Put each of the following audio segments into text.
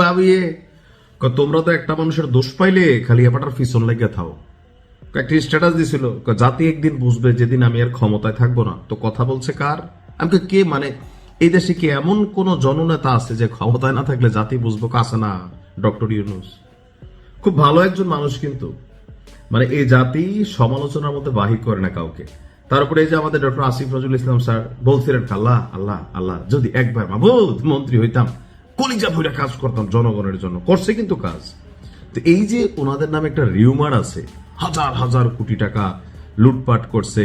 ভাবিয়ে তোমরা তো একটা মানুষের দোষ পাইলে খালি এপাটার ফিসন লেগে থাও। একটা স্ট্যাটাস দিছিল, জাতি একদিন বুঝবে যেদিন আমি আর ক্ষমতায় থাকবো না। তো কথা বলছে কার? আমি কে মানে এই দেশে কি এমন কোন জননেতা আছে যে ক্ষমতায় না থাকলে জাতি বুঝবো? কাছে না ডক্টর ইউনূস খুব ভালো একজন মানুষ, কিন্তু মানে এই জাতি সমালোচনার মধ্যে বাহির করে না কাউকে। তারপরে এই যে আমাদের ডক্টর আসিফ নজরুল ইসলাম স্যার বলছিলেন আল্লাহ আল্লাহ আল্লাহ যদি একবার মাবুদ মন্ত্রী হইতাম, কলিজা ভরে কাজ করতাম জনগণের জন্য। করছে কিন্তু কাজ। তো এই যে ওনাদের নামে একটা রিউমার আছে, হাজার হাজার কোটি টাকা লুটপাট করছে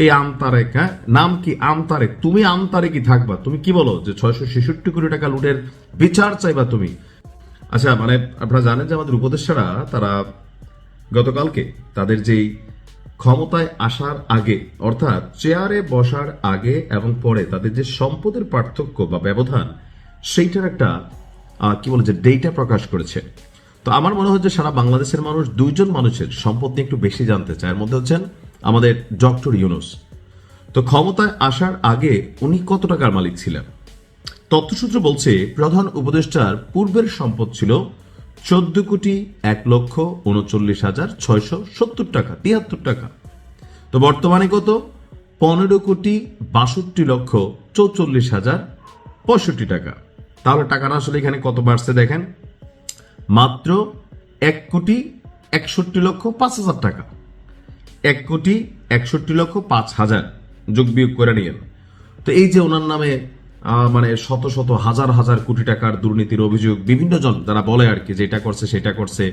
এই আমতারেক। হ্যাঁ, নাম কি আমতারেক? তুমি আমতারেকই থাকবা? তুমি কি বলো যে 666 কোটি টাকা লুটের বিচার চাইবা তুমি? আচ্ছা, মানে আপনারা জানেন যে আমাদের উপদেষ্টারা তারা গতকালকে তাদের যেই ক্ষমতায় আসার আগে অর্থাৎ চেয়ারে বসার আগে এবং পরে তাদের যে সম্পদের পার্থক্য বা ব্যবধান, সেইটার একটা কি বলে যে ডেটা প্রকাশ করেছে। তো আমার মনে হয় যে সারা বাংলাদেশের মানুষ দুইজন মানুষের সম্পদ নিয়ে একটু বেশি জানতে চায়। এর মধ্যে হচ্ছেন আমাদের ডক্টর ইউনূস। তো ক্ষমতায় আসার আগে উনি কত টাকার মালিক ছিলেন? তথ্যসূত্র বলছে প্রধান উপদেষ্টার পূর্বের সম্পদ ছিল 14,39,670 টাকা, 73 টাকা। তো বর্তমানে কত? 15,62,44,065 টাকা। তাহলে টাকাটা আসলে এখানে কত বাড়ছে দেখেন, মাত্র 1,61,05,000 টাকা। 1,61,05,000 যোগ বিয়োগ করে নিয়েন। তো এই যে ওনার নামে মানে শত শত হাজার হাজার কোটি টাকার দুর্নীতির অভিযোগ, বিভিন্ন জন যারা বলে আর কি যে এটা করছে সেটা করছে,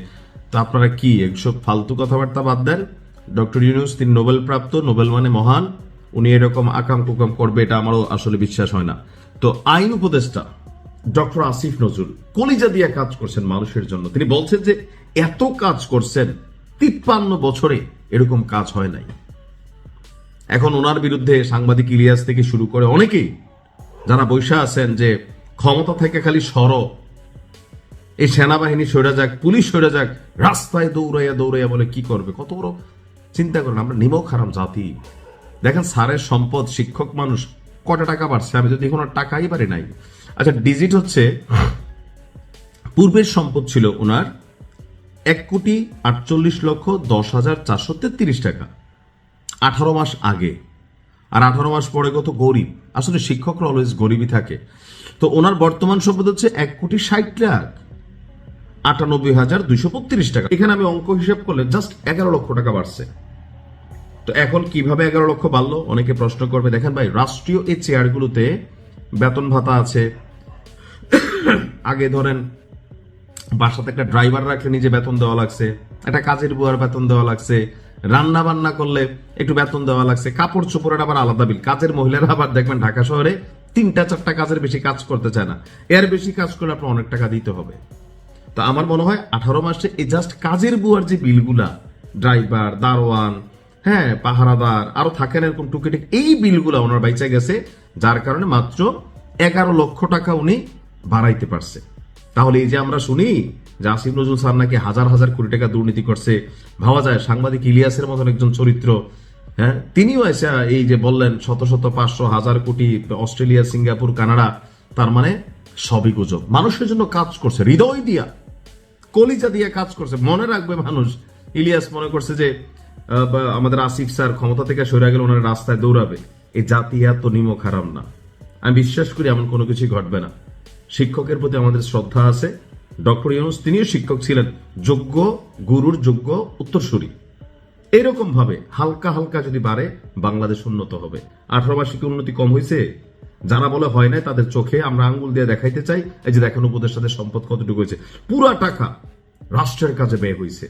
তো আপনারা কি এইসব ফালতু কথাবার্তা বাদ দেন। ডক্টর ইউনূস তিনি নোবেল প্রাপ্ত, নোবেল মানে মহান, উনি এরকম আকাম কুকাম করবে এটা আমারও আসলে বিশ্বাস হয় না। তো আইন উপদেষ্টা ডক্টর আসিফ নজরুল কলিজা দিয়ে কাজ করছেন মানুষের জন্য। তিনি বলছেন যে এত কাজ করছেন 53 বছরে এরকম কাজ হয় নাই। এখন ওনার বিরুদ্ধে সাংবাদিক ইলিয়াস থেকে শুরু করে অনেকেই যারা বৈশা আছেন যে ক্ষমতা থেকে খালি এই সেনাবাহিনী সরে যাক, পুলিশ সরে যাক, রাস্তায় দৌড়াইয়া দৌড়াইয়া বলে কি করবে? কত বড় চিন্তা করেন। আমরা নিমক হারাম জাতি। দেখেন স্যারের সম্পদ, শিক্ষক মানুষ, কটা টাকা বাড়ছে? আমি যদি কোনো টাকাই পারি নাই। আচ্ছা, ডিজিট হচ্ছে পূর্বের সম্পদ ছিল ওনার 1,48,10,433 টাকা 18 মাস আগে। আর 18 মাস পরে কত গরিব। আসলে শিক্ষকরা অলওয়েজ গরিবই থাকে। তো ওনার বর্তমান সম্পদ হচ্ছে 1,60,98,232 টাকা। এখানে আমি অঙ্ক হিসাব করলে জাস্ট 11 লক্ষ টাকা বাড়ছে। তো এখন কিভাবে 11 লক্ষ বাড়লো অনেকে প্রশ্ন করবে। দেখেন ভাই, রাষ্ট্রীয় এই চেয়ারগুলোতে বেতন ভাতা আছে। আগে ধরেন বাসাতে একটা ড্রাইভার রাখলে নিজে বেতন দেওয়া লাগছে, একটা কাজের বুয়ার বেতন দেওয়া লাগছে, রান্না বান্না করলে একটু বেতন দেওয়া লাগছে, কাপড় চোপড়ের আবার আলাদা বিল। কাজের মহিলারা আবার দেখবেন ঢাকা শহরে 3-4টা কাজের বেশি কাজ করতে চায় না। এর বেশি কাজ করলে আপনার অনেক টাকা দিতে হবে। তো আমার মনে হয় 18 মাসে এই জাস্ট কাজের বুয়ার যে বিলগুলা, ড্রাইভার, দারোয়ান, হ্যাঁ পাহারাদার, আরো থাকেন এরকম টুকিটাক, এই বিলগুলা ওনার বাইচা গেছে, যার কারণে মাত্র 11 লক্ষ টাকা উনি বাড়াইতে পারছে। তাহলে এই যে আমরা শুনি যে আসিফ নজরুল স্যার নাকি হাজার হাজার কোটি টাকা দুর্নীতি করছে, ভাবা যায় সাংবাদিক ইলিয়াসের মতন একজন চরিত্র, হ্যাঁ তিনিও এসে এই যে বললেন শত শত 500,000 কোটি অস্ট্রেলিয়া, সিঙ্গাপুর, কানাডা, তার মানে সবই গুজব। মানুষের জন্য কাজ করছে, হৃদয় দিয়া কলিজা দিয়ে কাজ করছে। মনে রাখবে মানুষ, ইলিয়াস মনে করছে যে আমাদের আসিফ স্যার ক্ষমতা থেকে সরে গেলে ওনার রাস্তায় দৌড়াবে। এই জাতি এত নিমক হারাম না। আমি বিশ্বাস করি এমন কোনো কিছুই ঘটবে না। শিক্ষকের প্রতি আমাদের শ্রদ্ধা আছে। ডক্টর ইউনূস তিনিও শিক্ষক ছিলেন, যোগ্য গুরুর যোগ্য উত্তরসূরি। এরকম ভাবে হালকা হালকা যদি বাড়ে বাংলাদেশ উন্নত হবে। 18 মাসে কি উন্নতি কম হয়েছে? যারা বলে হয় নাই তাদের চোখে আমরা আঙ্গুল দিয়ে দেখাইতে চাই। এই যে দেখেন উপদেষ্টাদের সম্পদ কতটুকু হয়েছে। পুরা টাকা রাষ্ট্রের কাজে ব্যয় হয়েছে।